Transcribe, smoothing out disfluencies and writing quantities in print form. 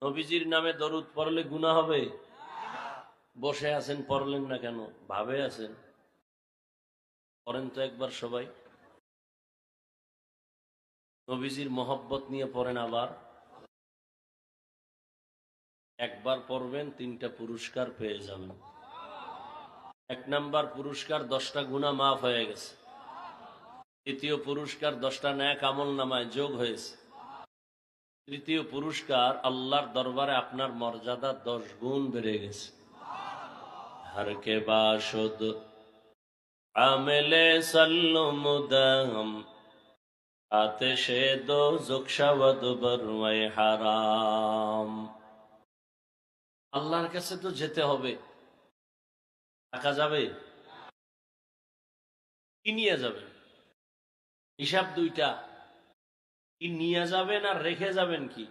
নবীজির নামে দরুদ পড়লে গুনাহ হবে? বসে আছেন, পড়লেন না কেন? ভাবে আছেন? পড়েন তো একবার সবাই। নবীজির মহব্বত নিয়ে পড়েন। আবার একবার পড়বেন, 3টা পুরস্কার পেয়ে যাবেন। 1 নাম্বার পুরস্কার, 10টা গুনাহ মাফ হয়ে গেছে। দ্বিতীয় পুরস্কার, 10টা নেক আমল নামায় যোগ হয়েছে। তৃতীয় পুরস্কার, আল্লাহর দরবারে আপনার মর্যাদা 10 গুণ বেড়ে গেছে। हर के बाशुद आमिले सल्लु मुदहम आतिशे दो जुक्शवद बरवै হারাম। আল্লাহর কাছে তো যেতে হবে, টাকা যাবে? কি নিয়ে যাবেন? হিসাব দুইটা, কি নিয়ে যাবেন আর রেখে যাবেন কি?